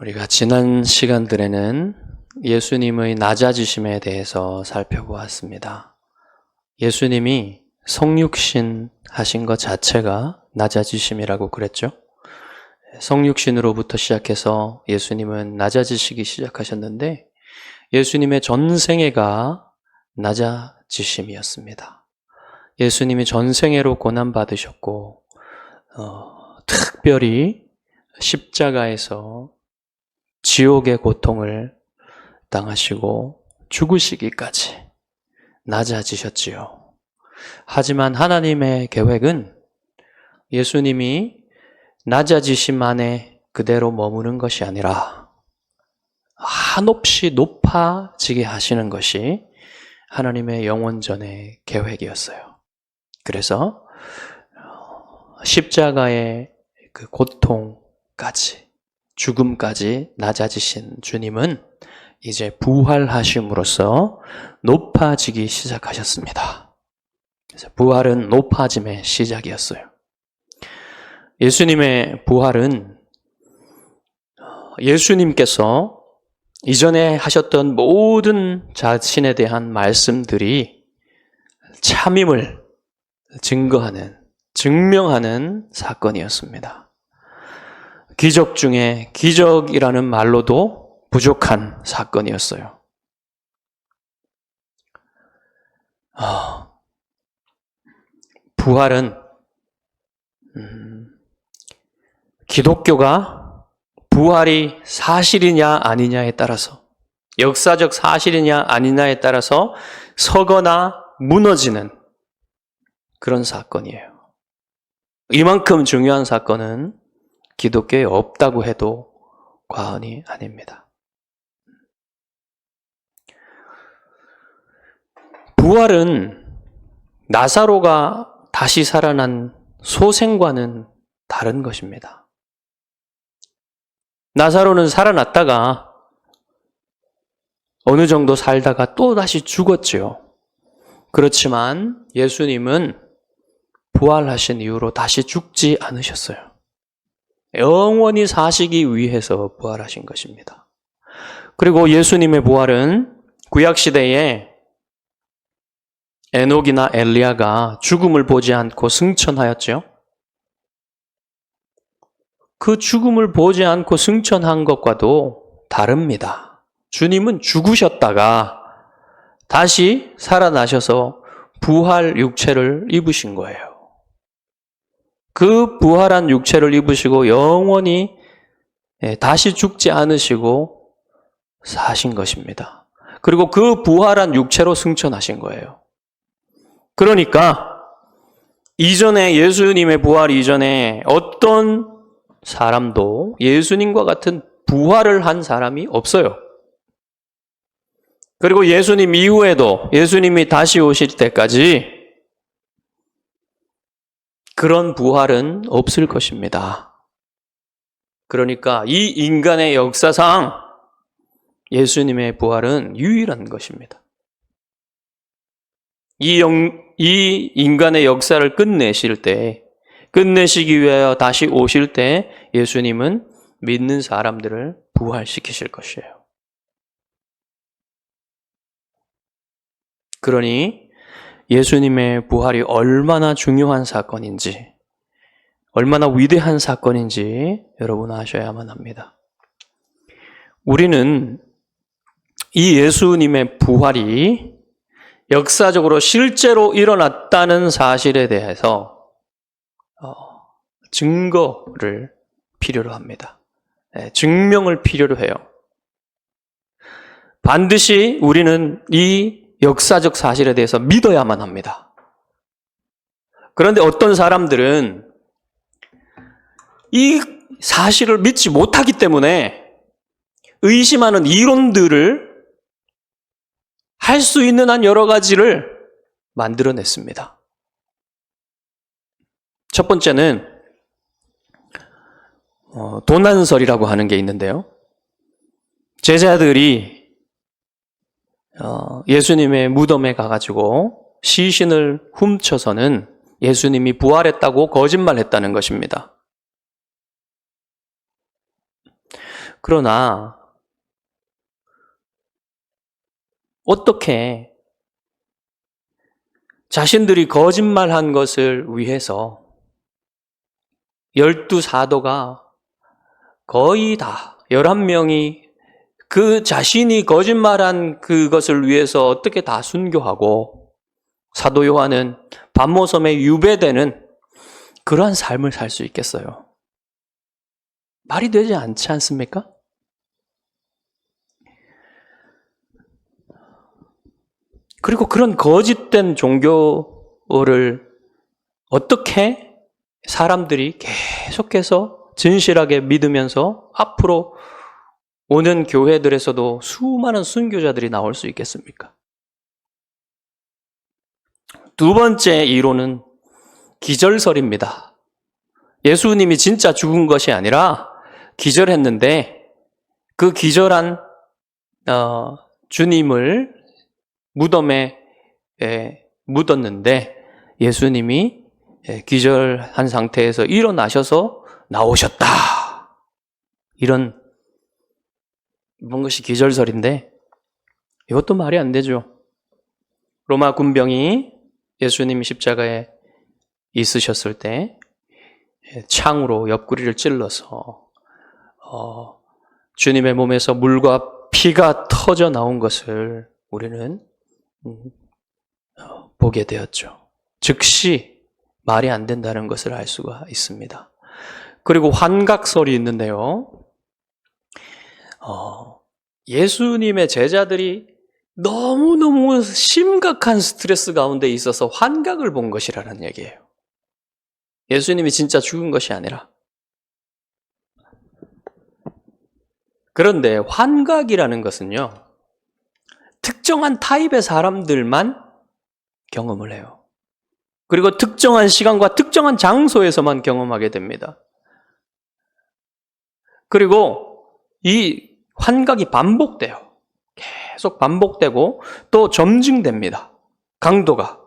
우리가 지난 시간들에는 예수님의 낮아지심에 대해서 살펴보았습니다. 예수님이 성육신 하신 것 자체가 낮아지심이라고 그랬죠. 성육신으로부터 시작해서 예수님은 낮아지시기 시작하셨는데 예수님의 전생애가 낮아지심이었습니다. 예수님이 전생애로 고난받으셨고 특별히 십자가에서 지옥의 고통을 당하시고 죽으시기까지 낮아지셨지요. 하지만 하나님의 계획은 예수님이 낮아지심 안에 그대로 머무는 것이 아니라 한없이 높아지게 하시는 것이 하나님의 영원전의 계획이었어요. 그래서 십자가의 그 고통까지 죽음까지 낮아지신 주님은 이제 부활하심으로써 높아지기 시작하셨습니다. 그래서 부활은 높아짐의 시작이었어요. 예수님의 부활은 예수님께서 이전에 하셨던 모든 자신에 대한 말씀들이 참임을 증명하는 사건이었습니다. 기적 중에 기적이라는 말로도 부족한 사건이었어요. 부활은 기독교가 부활이 사실이냐 아니냐에 따라서, 역사적 사실이냐 아니냐에 따라서 서거나 무너지는 그런 사건이에요. 이만큼 중요한 사건은 기독교에 없다고 해도 과언이 아닙니다. 부활은 나사로가 다시 살아난 소생과는 다른 것입니다. 나사로는 살아났다가 어느 정도 살다가 또 다시 죽었지요. 그렇지만 예수님은 부활하신 이후로 다시 죽지 않으셨어요. 영원히 사시기 위해서 부활하신 것입니다. 그리고 예수님의 부활은 구약시대에 에녹이나 엘리야가 죽음을 보지 않고 승천하였죠. 그 죽음을 보지 않고 승천한 것과도 다릅니다. 주님은 죽으셨다가 다시 살아나셔서 부활 육체를 입으신 거예요. 그 부활한 육체를 입으시고 영원히 다시 죽지 않으시고 사신 것입니다. 그리고 그 부활한 육체로 승천하신 거예요. 그러니까 이전에 예수님의 부활 이전에 어떤 사람도 예수님과 같은 부활을 한 사람이 없어요. 그리고 예수님 이후에도 예수님이 다시 오실 때까지 그런 부활은 없을 것입니다. 그러니까 이 인간의 역사상 예수님의 부활은 유일한 것입니다. 이 인간의 역사를 끝내시기 위하여 다시 오실 때 예수님은 믿는 사람들을 부활시키실 것이에요. 그러니 예수님의 부활이 얼마나 중요한 사건인지, 얼마나 위대한 사건인지 여러분 아셔야만 합니다. 우리는 이 예수님의 부활이 역사적으로 실제로 일어났다는 사실에 대해서 증거를 필요로 합니다. 증명을 필요로 해요. 반드시 우리는 이 역사적 사실에 대해서 믿어야만 합니다. 그런데 어떤 사람들은 이 사실을 믿지 못하기 때문에 의심하는 이론들을 할 수 있는 한 여러 가지를 만들어냈습니다. 첫 번째는 도난설이라고 하는 게 있는데요. 제자들이 예수님의 무덤에 가가지고 시신을 훔쳐서는 예수님이 부활했다고 거짓말했다는 것입니다. 그러나 어떻게 자신들이 거짓말한 것을 위해서 12사도가 거의 다 11명이 그 자신이 거짓말한 그것을 위해서 어떻게 다 순교하고 사도 요한은 반모섬에 유배되는 그러한 삶을 살 수 있겠어요? 말이 되지 않지 않습니까? 그리고 그런 거짓된 종교를 어떻게 사람들이 계속해서 진실하게 믿으면서 앞으로 오는 교회들에서도 수많은 순교자들이 나올 수 있겠습니까? 두 번째 이론은 기절설입니다. 예수님이 진짜 죽은 것이 아니라 기절했는데 그 기절한 주님을 무덤에 묻었는데 예수님이 기절한 상태에서 일어나셔서 나오셨다. 이런 것이 기절설인데 이것도 말이 안 되죠. 로마 군병이 예수님이 십자가에 있으셨을 때 창으로 옆구리를 찔러서 주님의 몸에서 물과 피가 터져 나온 것을 우리는 보게 되었죠. 즉시 말이 안 된다는 것을 알 수가 있습니다. 그리고 환각설이 있는데요. 예수님의 제자들이 너무너무 심각한 스트레스 가운데 있어서 환각을 본 것이라는 얘기예요. 예수님이 진짜 죽은 것이 아니라. 그런데 환각이라는 것은요, 특정한 타입의 사람들만 경험을 해요. 그리고 특정한 시간과 특정한 장소에서만 경험하게 됩니다. 그리고 이 환각이 반복돼요. 계속 반복되고 또 점증됩니다. 강도가.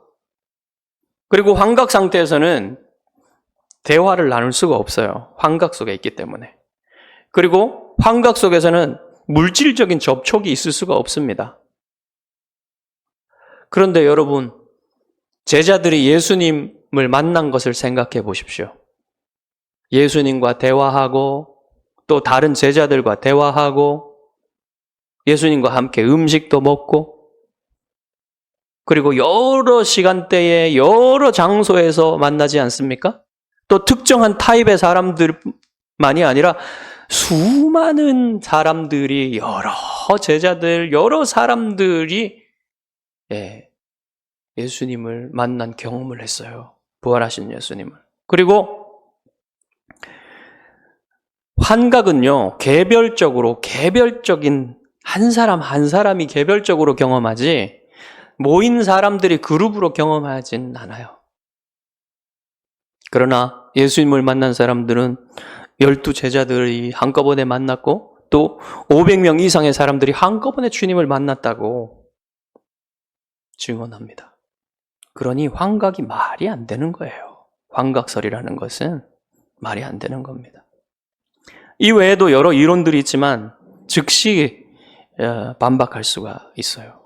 그리고 환각 상태에서는 대화를 나눌 수가 없어요. 환각 속에 있기 때문에. 그리고 환각 속에서는 물질적인 접촉이 있을 수가 없습니다. 그런데 여러분, 제자들이 예수님을 만난 것을 생각해 보십시오. 예수님과 대화하고 또 다른 제자들과 대화하고 예수님과 함께 음식도 먹고 그리고 여러 시간대에 여러 장소에서 만나지 않습니까? 또 특정한 타입의 사람들만이 아니라 수많은 사람들이 여러 제자들, 여러 사람들이 예수님을 만난 경험을 했어요. 부활하신 예수님을. 그리고 환각은요, 개별적인 한 사람 한 사람이 개별적으로 경험하지 모인 사람들이 그룹으로 경험하진 않아요. 그러나 예수님을 만난 사람들은 12제자들이 한꺼번에 만났고 또 500명 이상의 사람들이 한꺼번에 주님을 만났다고 증언합니다. 그러니 환각이 말이 안 되는 거예요. 환각설이라는 것은 말이 안 되는 겁니다. 이 외에도 여러 이론들이 있지만 즉시 반박할 수가 있어요.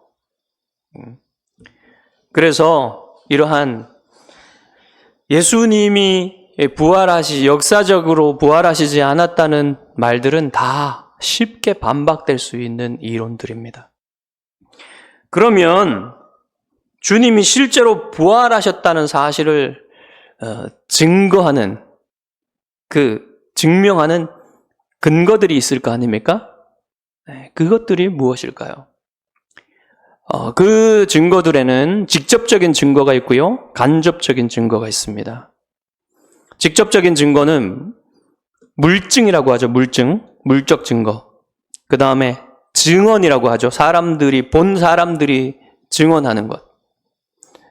그래서 이러한 예수님이 역사적으로 부활하시지 않았다는 말들은 다 쉽게 반박될 수 있는 이론들입니다. 그러면 주님이 실제로 부활하셨다는 사실을 증명하는 근거들이 있을 거 아닙니까? 그것들이 무엇일까요? 그 증거들에는 직접적인 증거가 있고요, 간접적인 증거가 있습니다. 직접적인 증거는 물증이라고 하죠. 물적 증거. 그 다음에 증언이라고 하죠. 본 사람들이 증언하는 것.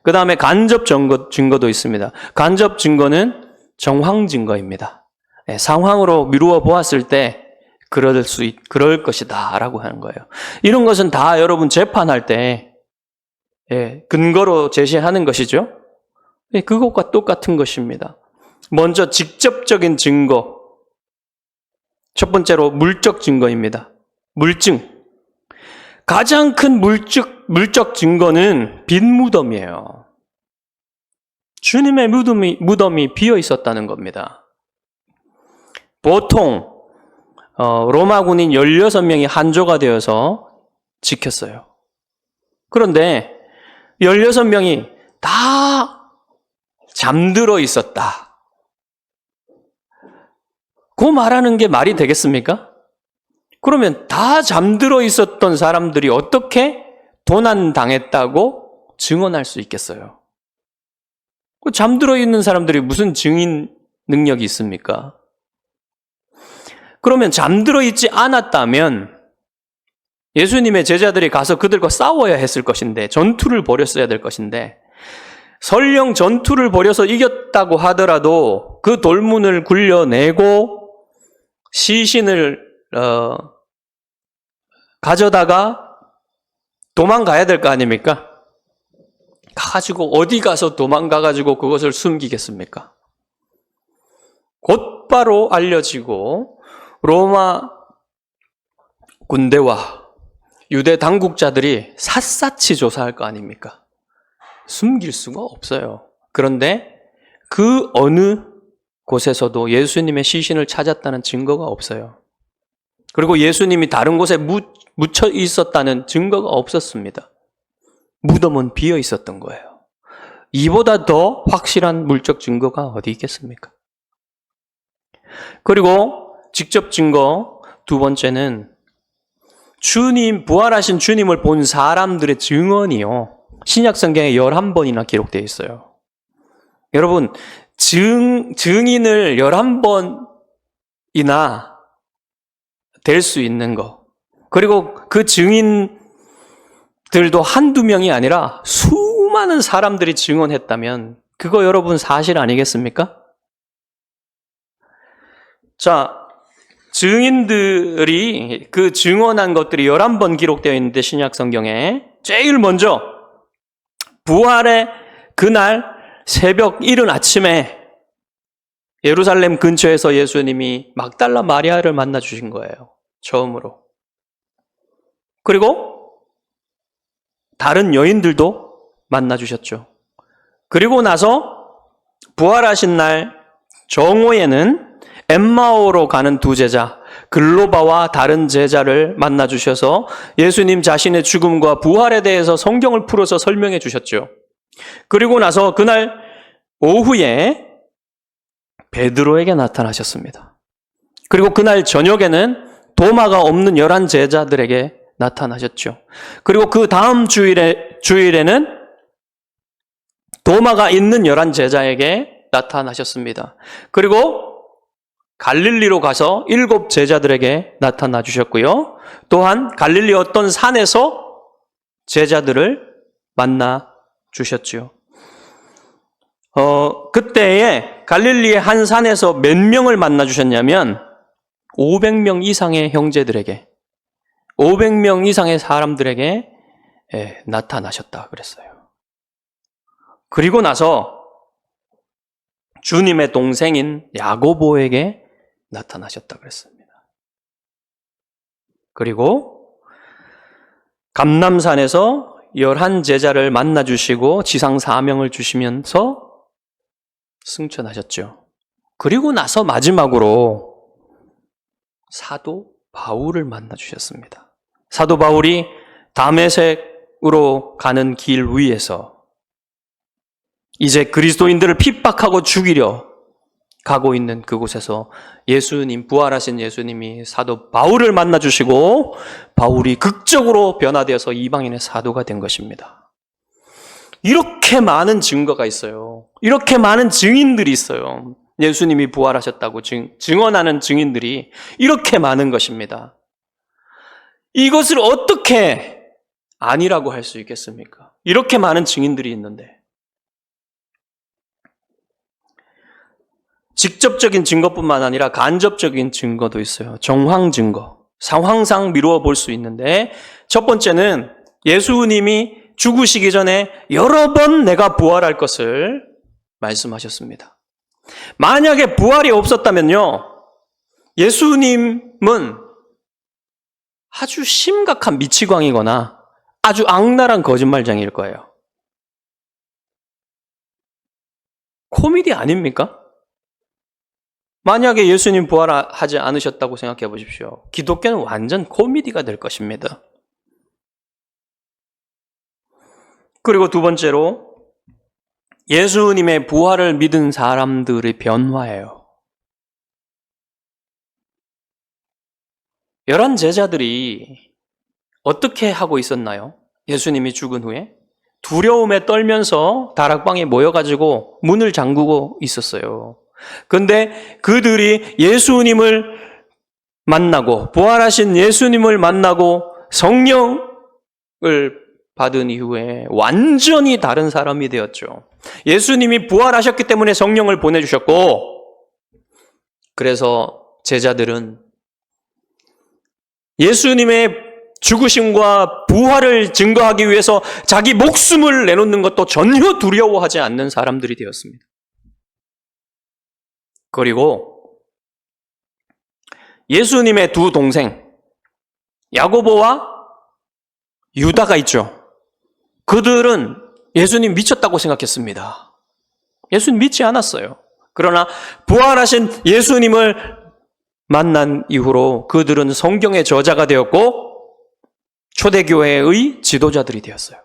그 다음에 간접 증거도 있습니다. 간접 증거는 정황 증거입니다. 상황으로 미루어 보았을 때 그럴 것이다 라고 하는 거예요. 이런 것은 다 여러분 재판할 때 근거로 제시하는 것이죠. 그것과 똑같은 것입니다. 먼저 직접적인 증거, 첫 번째로 물적 증거입니다. 물증. 가장 큰 물적 증거는 빈 무덤이에요. 주님의 무덤이 비어 있었다는 겁니다. 보통 로마 군인 16명이 한조가 되어서 지켰어요. 그런데 16명이 다 잠들어 있었다. 그 말하는 게 말이 되겠습니까? 그러면 다 잠들어 있었던 사람들이 어떻게 도난당했다고 증언할 수 있겠어요? 잠들어 있는 사람들이 무슨 증인 능력이 있습니까? 그러면 잠들어 있지 않았다면 예수님의 제자들이 가서 그들과 싸워야 했을 것인데, 전투를 벌였어야 될 것인데, 설령 전투를 벌여서 이겼다고 하더라도 그 돌문을 굴려내고 시신을 가져다가 도망가야 될 거 아닙니까? 가지고 어디 가서 도망가가지고 그것을 숨기겠습니까? 곧바로 알려지고 로마 군대와 유대 당국자들이 샅샅이 조사할 거 아닙니까? 숨길 수가 없어요. 그런데 그 어느 곳에서도 예수님의 시신을 찾았다는 증거가 없어요. 그리고 예수님이 다른 곳에 묻혀 있었다는 증거가 없었습니다. 무덤은 비어 있었던 거예요. 이보다 더 확실한 물적 증거가 어디 있겠습니까? 그리고 직접 증거 두 번째는 부활하신 주님을 본 사람들의 증언이요. 신약 성경에 11번이나 기록되어 있어요. 여러분, 증인을 11번이나 될 수 있는 거. 그리고 그 증인들도 한두 명이 아니라 수많은 사람들이 증언했다면 그거 여러분 사실 아니겠습니까? 자, 증인들이 그 증언한 것들이 11번 기록되어 있는데 신약 성경에 제일 먼저 부활의 그날 새벽 이른 아침에 예루살렘 근처에서 예수님이 막달라 마리아를 만나 주신 거예요. 처음으로. 그리고 다른 여인들도 만나 주셨죠. 그리고 나서 부활하신 날 정오에는 엠마오로 가는 두 제자, 글로바와 다른 제자를 만나 주셔서 예수님 자신의 죽음과 부활에 대해서 성경을 풀어서 설명해 주셨죠. 그리고 나서 그날 오후에 베드로에게 나타나셨습니다. 그리고 그날 저녁에는 도마가 없는 11 제자들에게 나타나셨죠. 그리고 그 다음 주일에는 도마가 있는 11 제자에게 나타나셨습니다. 그리고 갈릴리로 가서 7 제자들에게 나타나 주셨고요. 또한 갈릴리 어떤 산에서 제자들을 만나 주셨죠. 그때에 갈릴리의 한 산에서 몇 명을 만나 주셨냐면 500명 이상의 형제들에게, 500명 이상의 사람들에게 나타나셨다 그랬어요. 그리고 나서 주님의 동생인 야고보에게 나타나셨다 그랬습니다. 그리고 감람산에서 11 제자를 만나 주시고 지상 사명을 주시면서 승천하셨죠. 그리고 나서 마지막으로 사도 바울을 만나 주셨습니다. 사도 바울이 다메섹으로 가는 길 위에서 이제 그리스도인들을 핍박하고 죽이려 가고 있는 그곳에서 예수님, 부활하신 예수님이 사도 바울을 만나 주시고 바울이 극적으로 변화되어서 이방인의 사도가 된 것입니다. 이렇게 많은 증거가 있어요. 이렇게 많은 증인들이 있어요. 예수님이 부활하셨다고 증언하는 증인들이 이렇게 많은 것입니다. 이것을 어떻게 아니라고 할 수 있겠습니까? 이렇게 많은 증인들이 있는데. 직접적인 증거뿐만 아니라 간접적인 증거도 있어요. 정황 증거. 상황상 미루어 볼 수 있는데, 첫 번째는 예수님이 죽으시기 전에 여러 번 내가 부활할 것을 말씀하셨습니다. 만약에 부활이 없었다면요, 예수님은 아주 심각한 미치광이거나 아주 악랄한 거짓말장일 거예요. 코미디 아닙니까? 만약에 예수님 부활하지 않으셨다고 생각해 보십시오. 기독교는 완전 코미디가 될 것입니다. 그리고 두 번째로 예수님의 부활을 믿은 사람들의 변화예요. 11 제자들이 어떻게 하고 있었나요? 예수님이 죽은 후에 두려움에 떨면서 다락방에 모여가지고 문을 잠그고 있었어요. 근데 그들이 예수님을 만나고 부활하신 예수님을 만나고 성령을 받은 이후에 완전히 다른 사람이 되었죠. 예수님이 부활하셨기 때문에 성령을 보내주셨고, 그래서 제자들은 예수님의 죽으심과 부활을 증거하기 위해서 자기 목숨을 내놓는 것도 전혀 두려워하지 않는 사람들이 되었습니다. 그리고 예수님의 두 동생 야고보와 유다가 있죠. 그들은 예수님 미쳤다고 생각했습니다. 예수님 믿지 않았어요. 그러나 부활하신 예수님을 만난 이후로 그들은 성경의 저자가 되었고 초대교회의 지도자들이 되었어요.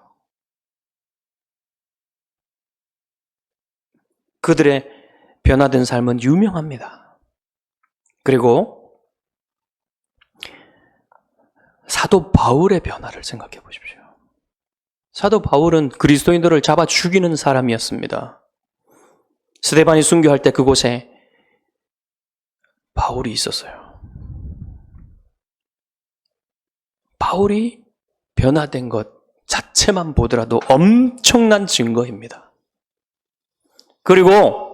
그들의 변화된 삶은 유명합니다. 그리고 사도 바울의 변화를 생각해 보십시오. 사도 바울은 그리스도인들을 잡아 죽이는 사람이었습니다. 스데반이 순교할 때 그곳에 바울이 있었어요. 바울이 변화된 것 자체만 보더라도 엄청난 증거입니다. 그리고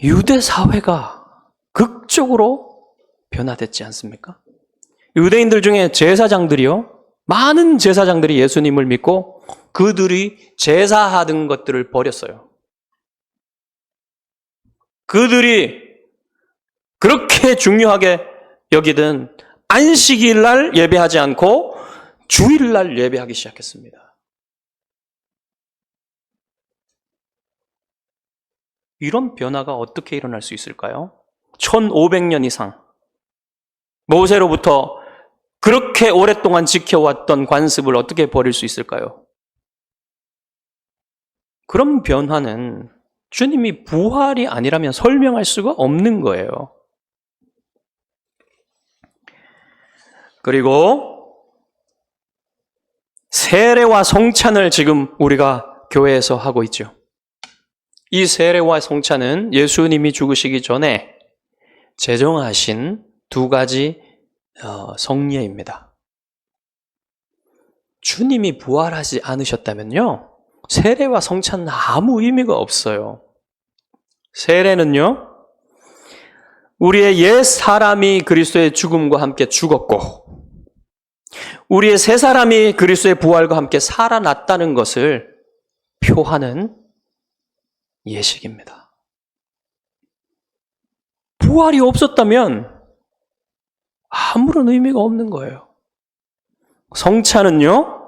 유대 사회가 극적으로 변화됐지 않습니까? 유대인들 중에 제사장들이요, 많은 제사장들이 예수님을 믿고 그들이 제사하던 것들을 버렸어요. 그들이 그렇게 중요하게 여기던 안식일날 예배하지 않고 주일날 예배하기 시작했습니다. 이런 변화가 어떻게 일어날 수 있을까요? 1500년 이상 모세로부터 그렇게 오랫동안 지켜왔던 관습을 어떻게 버릴 수 있을까요? 그런 변화는 주님이 부활이 아니라면 설명할 수가 없는 거예요. 그리고 세례와 성찬을 지금 우리가 교회에서 하고 있죠. 이 세례와 성찬은 예수님이 죽으시기 전에 제정하신 두 가지 성례입니다. 주님이 부활하지 않으셨다면요, 세례와 성찬은 아무 의미가 없어요. 세례는요, 우리의 옛 사람이 그리스도의 죽음과 함께 죽었고 우리의 새 사람이 그리스도의 부활과 함께 살아났다는 것을 표하는 예식입니다. 부활이 없었다면 아무런 의미가 없는 거예요. 성찬은요,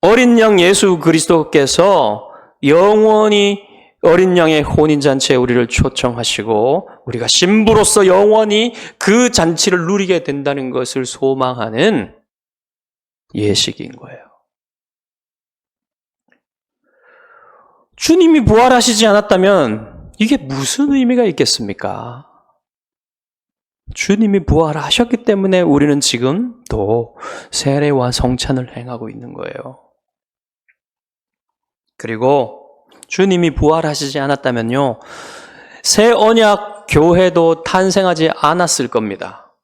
어린 양 예수 그리스도께서 영원히 어린 양의 혼인잔치에 우리를 초청하시고 우리가 신부로서 영원히 그 잔치를 누리게 된다는 것을 소망하는 예식인 거예요. 주님이 부활하시지 않았다면 이게 무슨 의미가 있겠습니까? 주님이 부활하셨기 때문에 우리는 지금 또 세례와 성찬을 행하고 있는 거예요. 그리고 주님이 부활하시지 않았다면요, 새 언약 교회도 탄생하지 않았을 겁니다.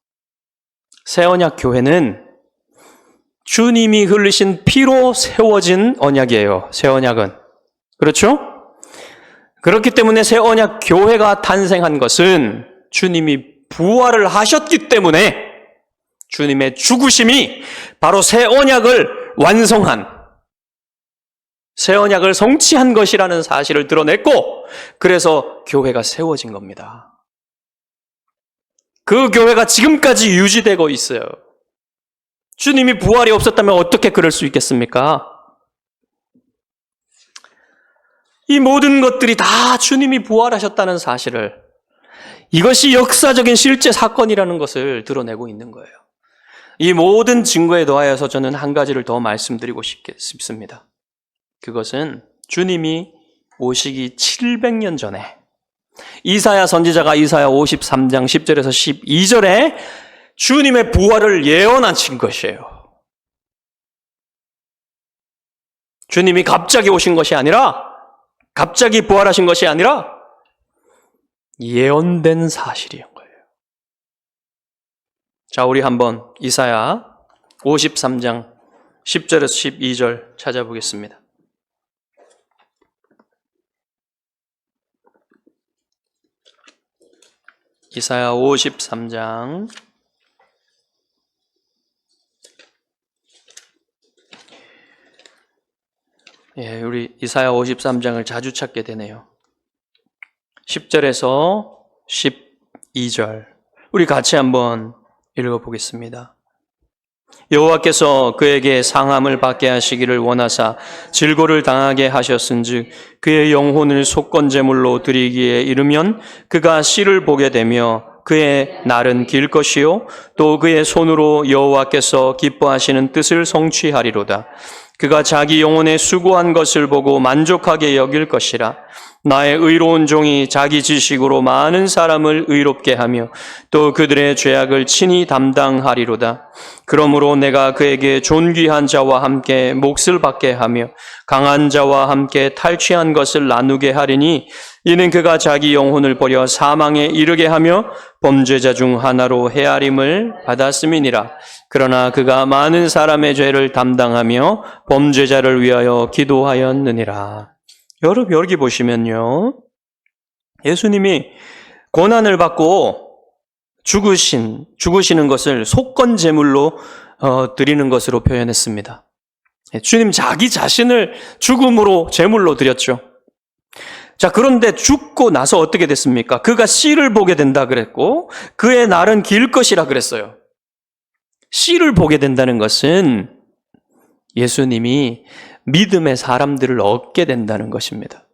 새 언약 교회는 주님이 흘리신 피로 세워진 언약이에요. 새 언약은. 그렇죠? 그렇기 때문에 새 언약 교회가 탄생한 것은 주님이 부활을 하셨기 때문에 주님의 죽으심이 바로 새 언약을 완성한 새 언약을 성취한 것이라는 사실을 드러냈고, 그래서 교회가 세워진 겁니다. 그 교회가 지금까지 유지되고 있어요. 주님이 부활이 없었다면 어떻게 그럴 수 있겠습니까? 이 모든 것들이 다 주님이 부활하셨다는 사실을, 이것이 역사적인 실제 사건이라는 것을 드러내고 있는 거예요. 이 모든 증거에 더하여서 저는 한 가지를 더 말씀드리고 싶습니다. 그것은 주님이 오시기 700년 전에 이사야 선지자가 이사야 53장 10절에서 12절에 주님의 부활을 예언하신 것이에요. 주님이 갑자기 오신 것이 아니라, 갑자기 부활하신 것이 아니라 예언된 사실이인 거예요. 자, 우리 한번 이사야 53장 10절에서 12절 찾아보겠습니다. 이사야 53장 우리 이사야 53장을 자주 찾게 되네요. 10절에서 12절 우리 같이 한번 읽어보겠습니다. 여호와께서 그에게 상함을 받게 하시기를 원하사 질고를 당하게 하셨은즉 그의 영혼을 속건제물로 드리기에 이르면 그가 씨를 보게 되며 그의 날은 길 것이요 또 그의 손으로 여호와께서 기뻐하시는 뜻을 성취하리로다. 그가 자기 영혼에 수고한 것을 보고 만족하게 여길 것이라. 나의 의로운 종이 자기 지식으로 많은 사람을 의롭게 하며 또 그들의 죄악을 친히 담당하리로다. 그러므로 내가 그에게 존귀한 자와 함께 몫을 받게 하며 강한 자와 함께 탈취한 것을 나누게 하리니 이는 그가 자기 영혼을 버려 사망에 이르게 하며 범죄자 중 하나로 헤아림을 받았음이니라. 그러나 그가 많은 사람의 죄를 담당하며 범죄자를 위하여 기도하였느니라. 여러분 여기 보시면요, 예수님이 고난을 받고 죽으시는 것을 속건제물로 드리는 것으로 표현했습니다. 주님 자기 자신을 죽음으로 제물로 드렸죠. 자, 그런데 죽고 나서 어떻게 됐습니까? 그가 씨를 보게 된다 그랬고 그의 날은 길 것이라 그랬어요. 씨를 보게 된다는 것은 예수님이 믿음의 사람들을 얻게 된다는 것입니다.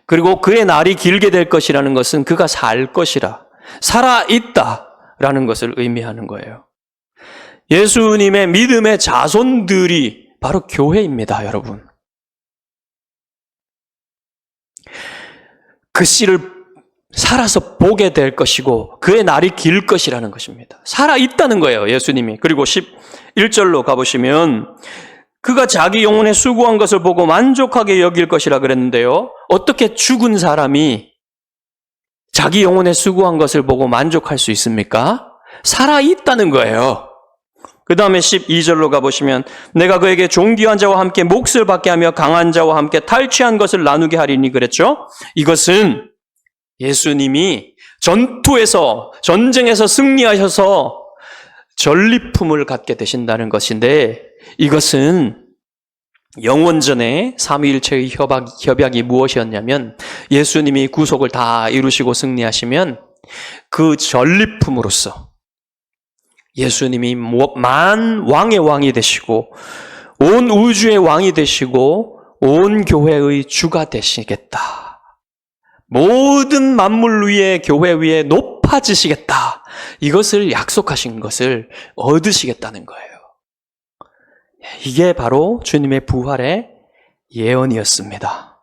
그리고 그의 날이 길게 될 것이라는 것은 그가 살 것이라, 살아있다라는 것을 의미하는 거예요. 예수님의 믿음의 자손들이 바로 교회입니다, 여러분. 그 씨를 살아서 보게 될 것이고 그의 날이 길 것이라는 것입니다. 살아있다는 거예요, 예수님이. 그리고 11절로 가보시면 그가 자기 영혼에 수고한 것을 보고 만족하게 여길 것이라 그랬는데요. 어떻게 죽은 사람이 자기 영혼에 수고한 것을 보고 만족할 수 있습니까? 살아있다는 거예요. 그 다음에 12절로 가보시면 내가 그에게 존귀한 자와 함께 몫을 받게 하며 강한 자와 함께 탈취한 것을 나누게 하리니 그랬죠. 이것은 예수님이 전쟁에서 승리하셔서 전리품을 갖게 되신다는 것인데, 이것은 영원전에 삼위일체의 협약이 무엇이었냐면 예수님이 구속을 다 이루시고 승리하시면 그 전리품으로서 예수님이 만왕의 왕이 되시고 온 우주의 왕이 되시고 온 교회의 주가 되시겠다. 모든 만물 위에 교회 위에 높아지시겠다. 이것을 약속하신 것을 얻으시겠다는 거예요. 이게 바로 주님의 부활의 예언이었습니다.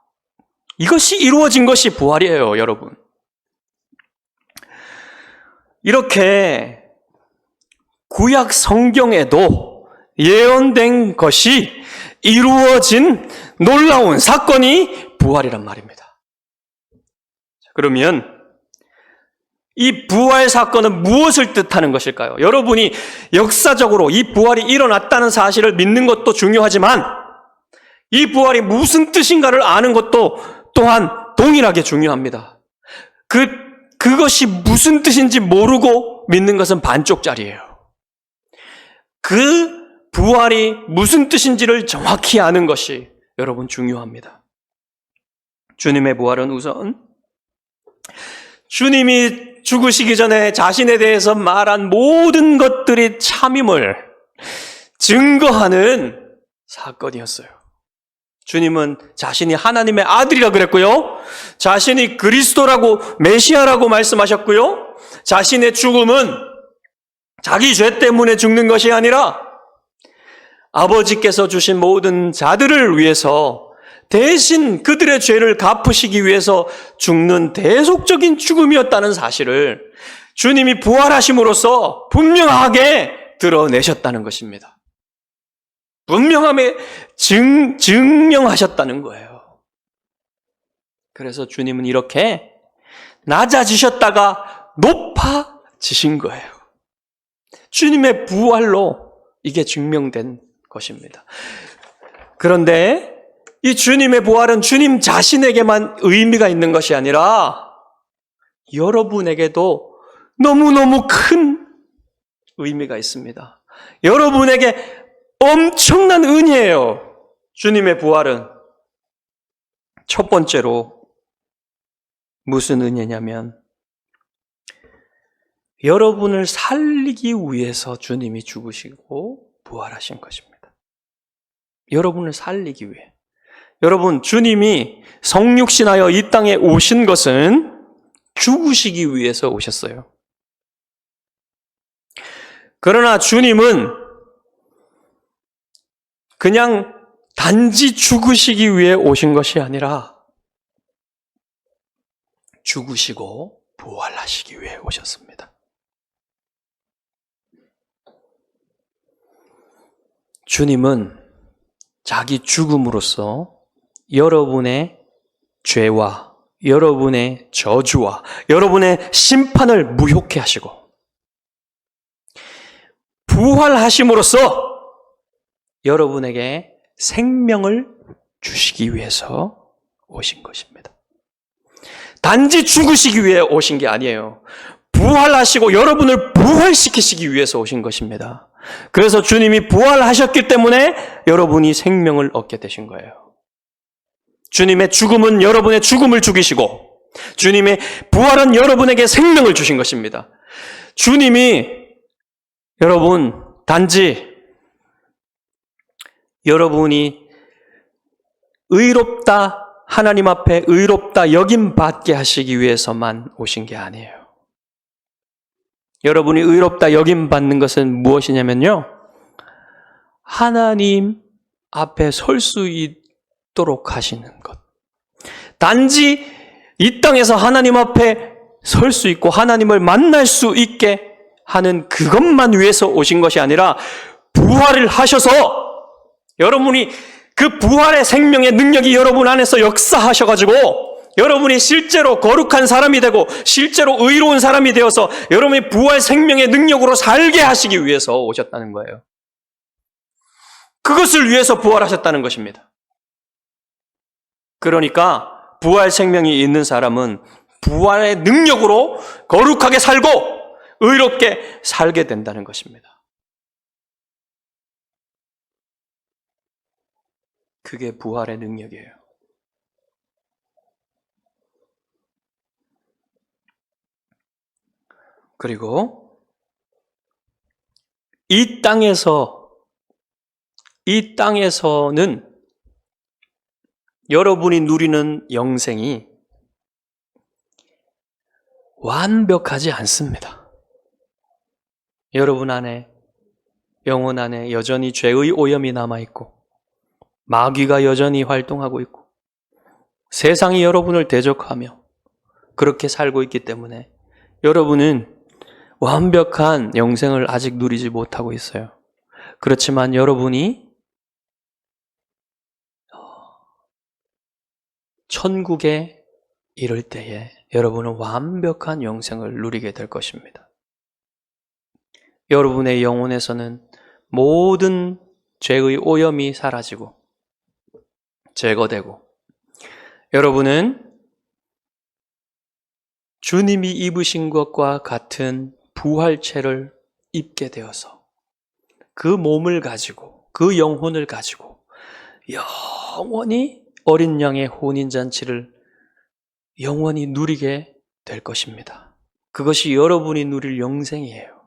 이것이 이루어진 것이 부활이에요, 여러분. 이렇게 구약 성경에도 예언된 것이 이루어진 놀라운 사건이 부활이란 말입니다. 그러면 이 부활 사건은 무엇을 뜻하는 것일까요? 여러분이 역사적으로 이 부활이 일어났다는 사실을 믿는 것도 중요하지만 이 부활이 무슨 뜻인가를 아는 것도 또한 동일하게 중요합니다. 그것이 무슨 뜻인지 모르고 믿는 것은 반쪽짜리예요. 그 부활이 무슨 뜻인지를 정확히 아는 것이 여러분 중요합니다. 주님의 부활은 우선 주님이 죽으시기 전에 자신에 대해서 말한 모든 것들이 참임을 증거하는 사건이었어요. 주님은 자신이 하나님의 아들이라 그랬고요. 자신이 그리스도라고 메시아라고 말씀하셨고요. 자신의 죽음은 자기 죄 때문에 죽는 것이 아니라 아버지께서 주신 모든 자들을 위해서 대신 그들의 죄를 갚으시기 위해서 죽는 대속적인 죽음이었다는 사실을 주님이 부활하심으로써 분명하게 드러내셨다는 것입니다. 분명하게 증명하셨다는 거예요. 그래서 주님은 이렇게 낮아지셨다가 높아지신 거예요. 주님의 부활로 이게 증명된 것입니다. 그런데 이 주님의 부활은 주님 자신에게만 의미가 있는 것이 아니라 여러분에게도 너무너무 큰 의미가 있습니다. 여러분에게 엄청난 은혜예요. 주님의 부활은. 첫 번째로 무슨 은혜냐면 여러분을 살리기 위해서 주님이 죽으시고 부활하신 것입니다. 여러분을 살리기 위해. 여러분, 주님이 성육신하여 이 땅에 오신 것은 죽으시기 위해서 오셨어요. 그러나 주님은 그냥 단지 죽으시기 위해 오신 것이 아니라 죽으시고 부활하시기 위해 오셨습니다. 주님은 자기 죽음으로써 여러분의 죄와 여러분의 저주와 여러분의 심판을 무효케 하시고 부활하심으로써 여러분에게 생명을 주시기 위해서 오신 것입니다. 단지 죽으시기 위해 오신 게 아니에요. 부활하시고 여러분을 부활시키시기 위해서 오신 것입니다. 그래서 주님이 부활하셨기 때문에 여러분이 생명을 얻게 되신 거예요. 주님의 죽음은 여러분의 죽음을 죽이시고 주님의 부활은 여러분에게 생명을 주신 것입니다. 주님이 여러분 단지 여러분이 의롭다 하나님 앞에 의롭다 여김 받게 하시기 위해서만 오신 게 아니에요. 여러분이 의롭다 여김 받는 것은 무엇이냐면요. 하나님 앞에 설 수 있도록 하시는 것. 단지 이 땅에서 하나님 앞에 설 수 있고 하나님을 만날 수 있게 하는 그것만 위해서 오신 것이 아니라 부활을 하셔서 여러분이 그 부활의 생명의 능력이 여러분 안에서 역사하셔가지고 여러분이 실제로 거룩한 사람이 되고 실제로 의로운 사람이 되어서 여러분이 부활 생명의 능력으로 살게 하시기 위해서 오셨다는 거예요. 그것을 위해서 부활하셨다는 것입니다. 그러니까 부활 생명이 있는 사람은 부활의 능력으로 거룩하게 살고 의롭게 살게 된다는 것입니다. 그게 부활의 능력이에요. 그리고 이 땅에서는 여러분이 누리는 영생이 완벽하지 않습니다. 여러분 안에, 영혼 안에 여전히 죄의 오염이 남아있고 마귀가 여전히 활동하고 있고 세상이 여러분을 대적하며 그렇게 살고 있기 때문에 여러분은 완벽한 영생을 아직 누리지 못하고 있어요. 그렇지만 여러분이 천국에 이를 때에 여러분은 완벽한 영생을 누리게 될 것입니다. 여러분의 영혼에서는 모든 죄의 오염이 사라지고 제거되고 여러분은 주님이 입으신 것과 같은 부활체를 입게 되어서 그 몸을 가지고 그 영혼을 가지고 영원히 어린 양의 혼인잔치를 영원히 누리게 될 것입니다. 그것이 여러분이 누릴 영생이에요.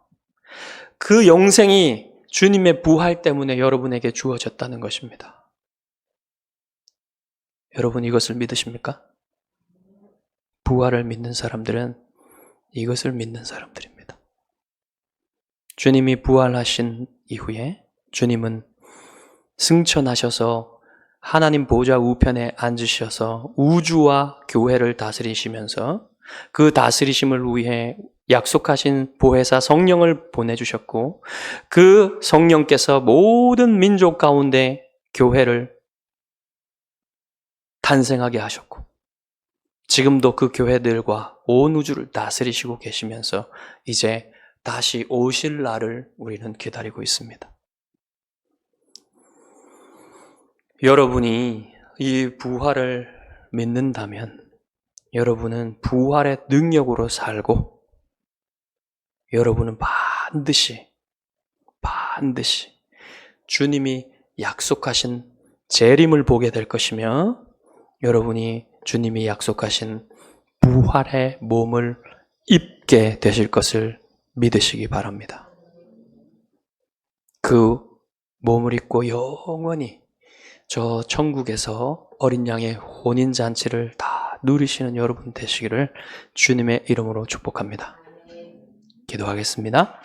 그 영생이 주님의 부활 때문에 여러분에게 주어졌다는 것입니다. 여러분 이것을 믿으십니까? 부활을 믿는 사람들은 이것을 믿는 사람들입니다. 주님이 부활하신 이후에 주님은 승천하셔서 하나님 보좌 우편에 앉으셔서 우주와 교회를 다스리시면서 그 다스리심을 위해 약속하신 보혜사 성령을 보내주셨고 그 성령께서 모든 민족 가운데 교회를 탄생하게 하셨고 지금도 그 교회들과 온 우주를 다스리시고 계시면서 이제 다시 오실 날을 우리는 기다리고 있습니다. 여러분이 이 부활을 믿는다면 여러분은 부활의 능력으로 살고 여러분은 반드시 주님이 약속하신 재림을 보게 될 것이며 여러분이 주님이 약속하신 부활의 몸을 입게 되실 것을 믿으시기 바랍니다. 그 몸을 입고 영원히 저 천국에서 어린 양의 혼인잔치를 다 누리시는 여러분 되시기를 주님의 이름으로 축복합니다. 기도하겠습니다.